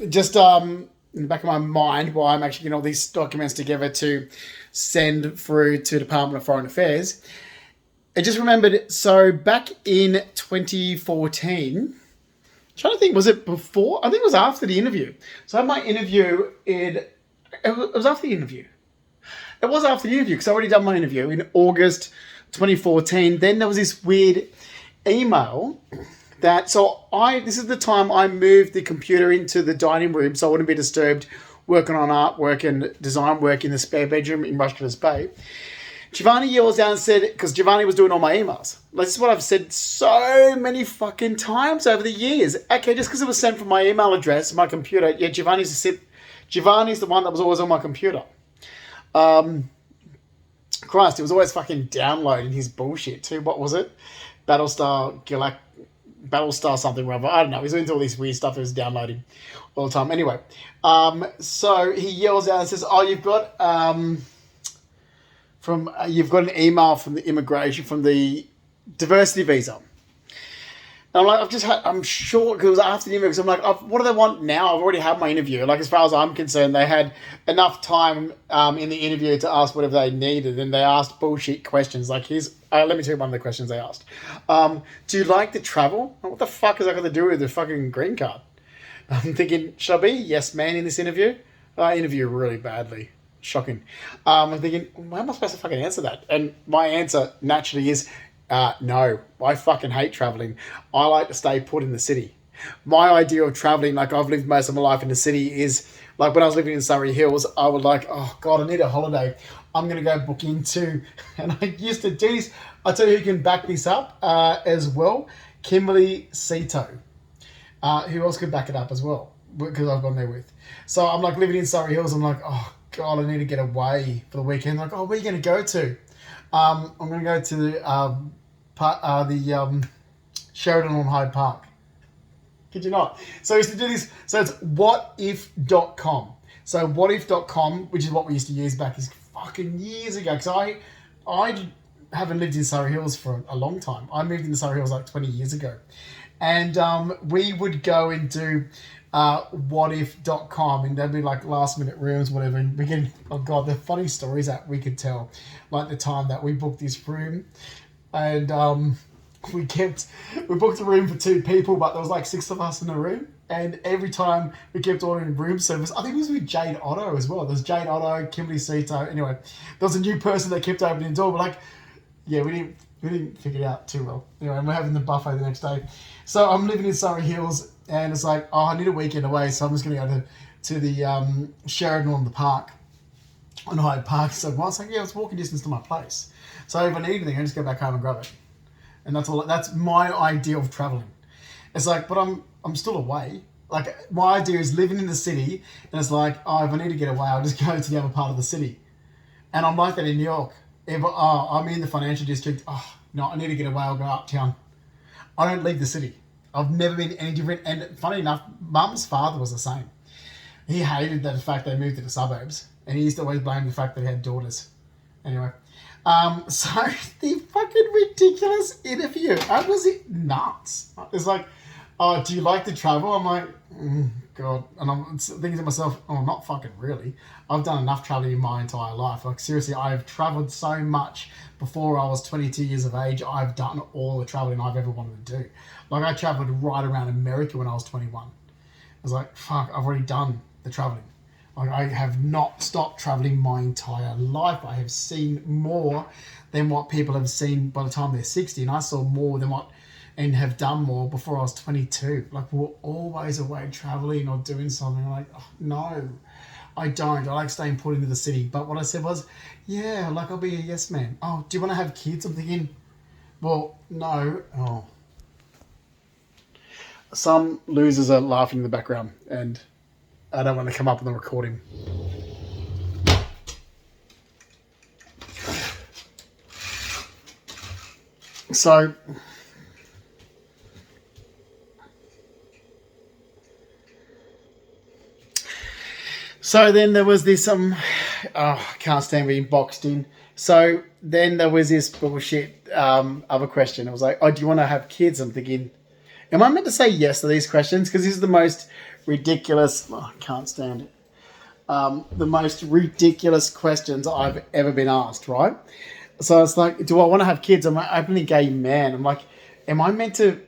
Just in the back of my mind, while I'm actually getting all these documents together to send through to Department of Foreign Affairs, I just remembered. So back in 2014, I'm trying to think, was it before? I think it was after the interview. So I had my interview it was after the interview. It was after the interview because I already done my interview in August 2014. Then there was this weird email this is the time I moved the computer into the dining room so I wouldn't be disturbed working on artwork and design work in the spare bedroom in Rushcliffe's Bay. Giovanni yells down and said, because Giovanni was doing all my emails. This is what I've said so many fucking times over the years. Okay, just because it was sent from my email address, my computer, yeah, Giovanni's the one that was always on my computer. Christ, it was always fucking downloading his bullshit too. What was it? Battlestar something or other. I don't know. He's into all this weird stuff he was downloading all the time. Anyway, so he yells out and says, "Oh, you've got an email from the immigration, from the diversity visa." And I'm like, I'm sure, because it was after the interview, because I'm like, what do they want now? I've already had my interview. Like, as far as I'm concerned, they had enough time in the interview to ask whatever they needed, and they asked bullshit questions. Like, let me tell you one of the questions they asked. Do you like to travel? What the fuck is that got to do with the fucking green card? I'm thinking, should I be a yes man in this interview? I interview really badly. Shocking. I'm thinking, how am I supposed to fucking answer that? And my answer naturally is, no, I fucking hate traveling. I like to stay put in the city. My idea of traveling, like I've lived most of my life in the city, is like when I was living in Surrey Hills, I would like, oh God, I need a holiday. I'm going to go book into, and I used to do this. I'll tell you who can back this up as well. Kimberly Sito. Who else could back it up as well? Because I've gone there with. So I'm like living in Surrey Hills. I'm like, oh God, I need to get away for the weekend. Like, oh, where are you going to go to? I'm going to go to the Sheridan on Hyde Park. Kid you not. So I used to do this. So it's whatif.com. So whatif.com, which is what we used to use back is fucking years ago. Because I haven't lived in Surrey Hills for a long time. I moved into Surrey Hills like 20 years ago. And we would go and do whatif.com, and there'd be like last minute rooms, whatever, and we get, oh God, the funny stories that we could tell, like the time that we booked this room, and we booked a room for 2 people, but there was like 6 of us in the room, and every time we kept ordering room service. I think it was with Jade Otto as well. There's Jade Otto, Kimberly Sito. Anyway, there was a new person that kept opening the door, but like, yeah, we didn't figure it out too well. Anyway, and we're having the buffet the next day. So I'm living in Surrey Hills, and it's like, oh, I need a weekend away, so I'm just going to go to the Sheridan on the Park, on Hyde Park. So I was like, yeah, it's walking distance to my place. So if I need anything, I just go back home and grab it. And that's all. That's my idea of traveling. It's like, but I'm still away. Like, my idea is living in the city, and it's like, oh, if I need to get away, I'll just go to the other part of the city. And I'm like that in New York. If I'm in the financial district, oh, no, I need to get away, I'll go uptown. I don't leave the city. I've never been any different. And funny enough, Mum's father was the same. He hated the fact they moved to the suburbs, and he used to always blame the fact that he had daughters. Anyway, so the fucking ridiculous interview. I was nuts. It's like, oh, do you like to travel? I'm like, God. And I'm thinking to myself, oh, not fucking really. I've done enough traveling in my entire life. Like, seriously, I've traveled so much. Before I was 22 years of age, I've done all the traveling I've ever wanted to do. Like, I traveled right around America when I was 21. I was like, fuck, I've already done the traveling. Like, I have not stopped traveling my entire life. I have seen more than what people have seen by the time they're 60. And I saw more than what, and have done more before I was 22. Like, we're always away traveling or doing something. I'm like, oh, no, I don't. I like staying put into the city. But what I said was, yeah, like, I'll be a yes man. Oh, do you want to have kids? I'm thinking, well, no. Oh. Some losers are laughing in the background, and I don't want to come up on the recording. So then there was this, I can't stand being boxed in. So then there was this bullshit other question. It was like, oh, do you want to have kids? I'm thinking, am I meant to say yes to these questions? Because this is the most ridiculous. Oh, I can't stand it. The most ridiculous questions I've ever been asked, right? So it's like, do I want to have kids? I'm an openly gay man. I'm like, am I meant to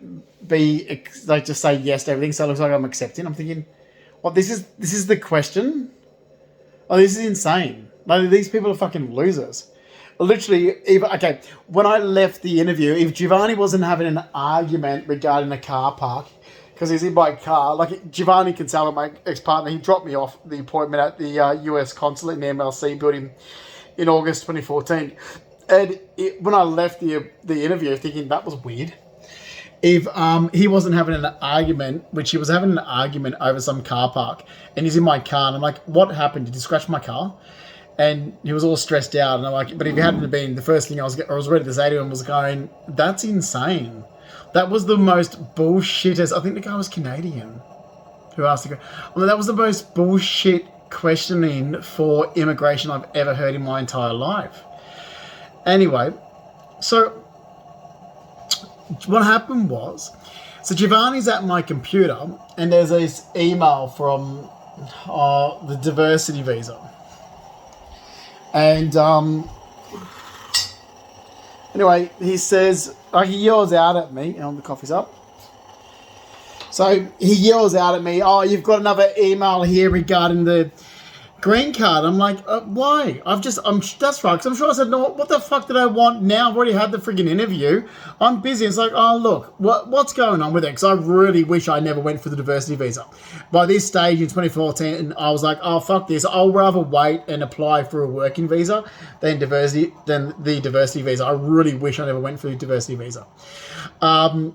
be like just say yes to everything so it looks like I'm accepting? I'm thinking, what, this is the question? Oh, this is insane. Like, these people are fucking losers. Literally, okay, when I left the interview, if Giovanni wasn't having an argument regarding a car park, because he's in my car, like Giovanni Kinsella, my ex-partner, he dropped me off the appointment at the US consulate in the MLC building in August 2014. And when I left the interview, thinking that was weird. If he wasn't having an argument, which he was having an argument over some car park, and he's in my car, and I'm like, what happened? Did you scratch my car? And he was all stressed out, and I'm like, but if he hadn't been, the first thing I was ready to say to him was going, that's insane. That was the most bullshittest. I think the guy was Canadian who asked the guy. Well, that was the most bullshit questioning for immigration I've ever heard in my entire life. Anyway, so what happened was, so Giovanni's at my computer, and there's this email from the diversity visa. And anyway, he says, like, he yells out at me, and the coffee's up. So he yells out at me, oh, you've got another email here regarding the green card. I'm like, why? That's right, because I'm sure I said, no, what the fuck did I want now? I've already had the friggin' interview. I'm busy. It's like, oh, look, what's going on with it? Because I really wish I never went for the diversity visa. By this stage in 2014, I was like, oh, fuck this. I'll rather wait and apply for a working visa than the diversity visa. I really wish I never went for the diversity visa. And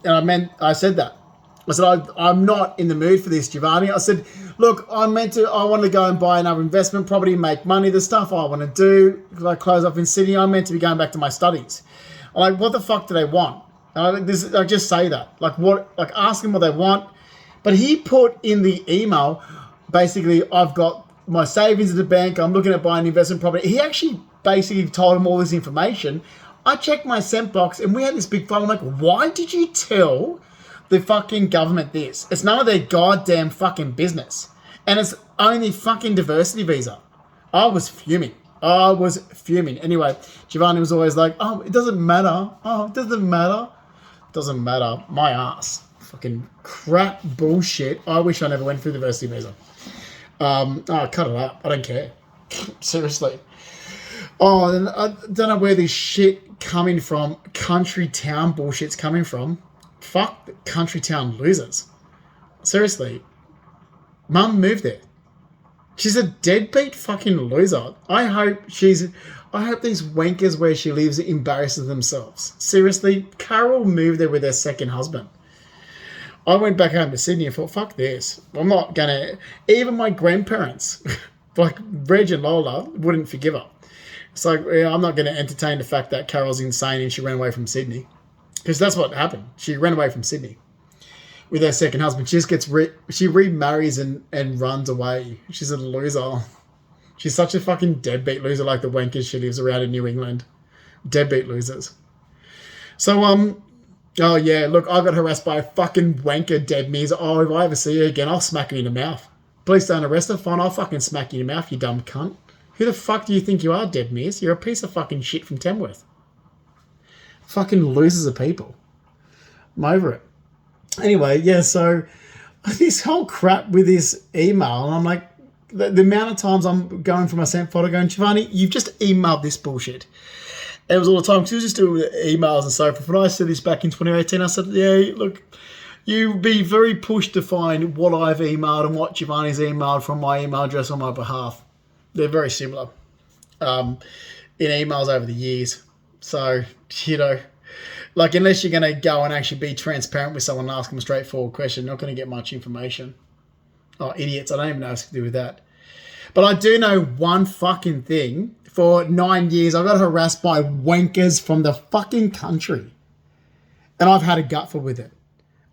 I said that. I said, I'm not in the mood for this, Giovanni. I said, look, I want to go and buy another investment property, make money, the stuff I want to do. Because I close up in Sydney, I'm meant to be going back to my studies. I'm like, what the fuck do they want? I just say that. Ask them what they want. But he put in the email, basically, I've got my savings at the bank, I'm looking at buying investment property. He actually basically told him all this information. I checked my sent box, and we had this big fight. I'm like, why did you tell the fucking government this? It's none of their goddamn fucking business. And it's only fucking diversity visa. I was fuming. Anyway, Giovanni was always like, oh, it doesn't matter. Oh, it doesn't matter. Doesn't matter. My ass. Fucking crap bullshit. I wish I never went for the diversity visa. Cut it out. I don't care. Seriously. Oh, then I don't know where this shit coming from. Country town bullshit's coming from. Fuck the country town losers. Seriously. Mum moved there. She's a deadbeat fucking loser. I hope these wankers where she lives embarrasses themselves. Seriously, Carol moved there with her second husband. I went back home to Sydney and thought, fuck this. I'm not gonna... Even my grandparents, like Reg and Lola, wouldn't forgive her. It's like, I'm not going to entertain the fact that Carol's insane and she ran away from Sydney. Because that's what happened. She ran away from Sydney with her second husband. She just gets she remarries and runs away. She's a loser. She's such a fucking deadbeat loser, like the wankers she lives around in New England. Deadbeat losers. So, oh yeah, look, I got harassed by a fucking wanker, Deb Mears. Oh, if I ever see her again, I'll smack her in the mouth. Police don't arrest her, fine, I'll fucking smack you in the mouth, you dumb cunt. Who the fuck do you think you are, Deb Mears? You're a piece of fucking shit from Tamworth. Fucking losers of people. I'm over it. Anyway, yeah, so this whole crap with this email, and I'm like, the amount of times I'm going for my sent photo going, Giovanni, you've just emailed this bullshit. And it was all the time, because he was just doing emails and so forth. When I said this back in 2018, I said, yeah, look, you'd be very pushed to find what I've emailed and what Giovanni's emailed from my email address on my behalf. They're very similar in emails over the years. So, you know, like, unless you're going to go and actually be transparent with someone and ask them a straightforward question, you're not going to get much information. Oh, idiots. I don't even know what to do with that. But I do know one fucking thing. For 9 years, I got harassed by wankers from the fucking country. And I've had a gutful with it.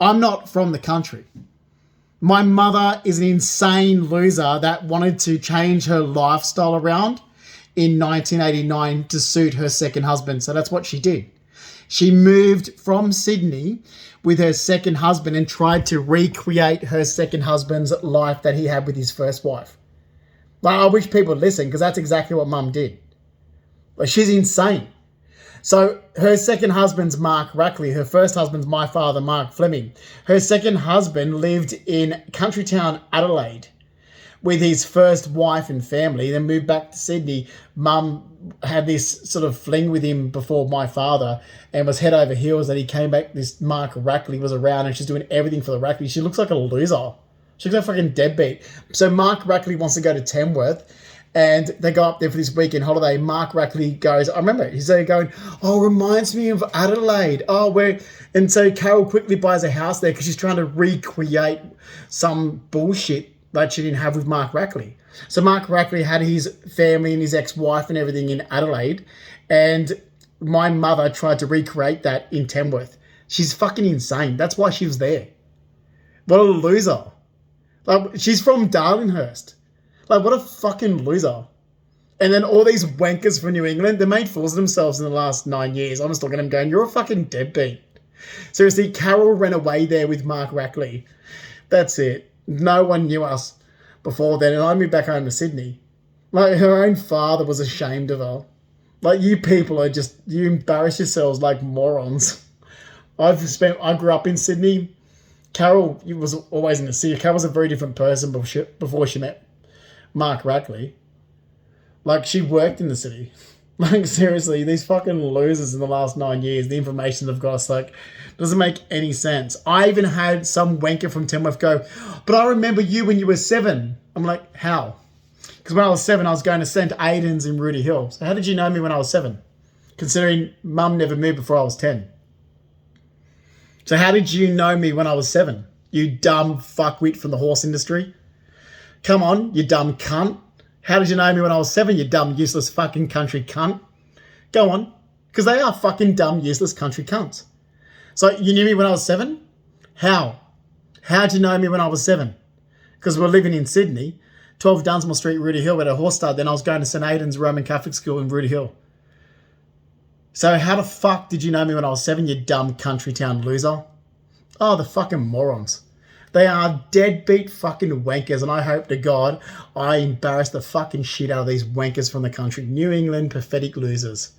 I'm not from the country. My mother is an insane loser that wanted to change her lifestyle around in 1989 to suit her second husband. So that's what she did. She moved from Sydney with her second husband and tried to recreate her second husband's life that he had with his first wife. Like, I wish people would listen, because that's exactly what mum did. Like, she's insane. So her second husband's Mark Rackley. Her first husband's my father, Mark Fleming. Her second husband lived in country town Adelaide with his first wife and family, then moved back to Sydney. Mum had this sort of fling with him before my father and was head over heels that he came back. This Mark Rackley was around and she's doing everything for the Rackley. She looks like a loser. She looks like a fucking deadbeat. So Mark Rackley wants to go to Tamworth and they go up there for this weekend holiday. Mark Rackley goes, I remember, he's there going, oh, reminds me of Adelaide. Oh, where... And so Carol quickly buys a house there because she's trying to recreate some bullshit that she didn't have with Mark Rackley. So Mark Rackley had his family and his ex-wife and everything in Adelaide, and my mother tried to recreate that in Tamworth. She's fucking insane. That's why she was there. What a loser. Like, she's from Darlinghurst. Like, what a fucking loser. And then all these wankers from New England, they made fools of themselves in the last 9 years. I'm just looking at them going, you're a fucking deadbeat. Seriously, Carol ran away there with Mark Rackley. That's it. No one knew us before then, and I moved back home to Sydney. Like, her own father was ashamed of her. Like, you people are just, you embarrass yourselves like morons. I grew up in Sydney. Carol was always in the city. Carol was a very different person before she met Mark Rackley. Like, she worked in the city. Like, seriously, these fucking losers in the last 9 years, the information they've got us, like, doesn't make any sense. I even had some wanker from Tamworth go, but I remember you when you were 7. I'm like, how? Because when I was 7, I was going to St. Aidan's in Rooty Hill. So how did you know me when I was 7? Considering mum never moved before I was 10. So how did you know me when I was 7? You dumb fuckwit from the horse industry. Come on, you dumb cunt. How did you know me when I was 7, you dumb, useless fucking country cunt? Go on. Because they are fucking dumb, useless country cunts. So you knew me when I was 7? How? How'd you know me when I was 7? Because we're living in Sydney, 12 Dunsmore Street, Rooty Hill, where a horse stud. Then I was going to St. Aidan's Roman Catholic School in Rooty Hill. So how the fuck did you know me when I was 7, you dumb country town loser? Oh, the fucking morons. They are deadbeat fucking wankers, and I hope to God I embarrass the fucking shit out of these wankers from the country. New England pathetic losers.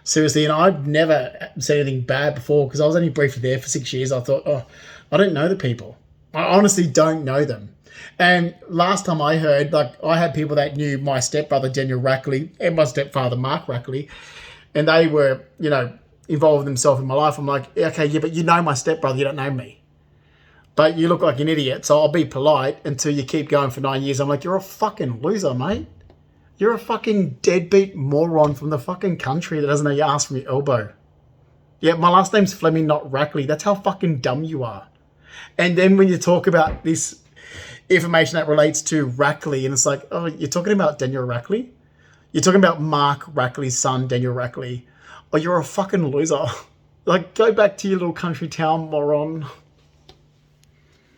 Seriously, and I've never said anything bad before because I was only briefly there for 6 years. I thought, oh, I don't know the people. I honestly don't know them. And last time I heard, like, I had people that knew my stepbrother, Daniel Rackley, and my stepfather, Mark Rackley, and they were, you know, involved themselves in my life. I'm like, okay, yeah, but you know my stepbrother, you don't know me. But you look like an idiot, so I'll be polite until you keep going for 9 years. I'm like, you're a fucking loser, mate. You're a fucking deadbeat moron from the fucking country that doesn't know your ass from your elbow. Yeah, my last name's Fleming, not Rackley. That's how fucking dumb you are. And then when you talk about this information that relates to Rackley, and it's like, oh, you're talking about Daniel Rackley? You're talking about Mark Rackley's son, Daniel Rackley. Oh, you're a fucking loser. Like, go back to your little country town, moron.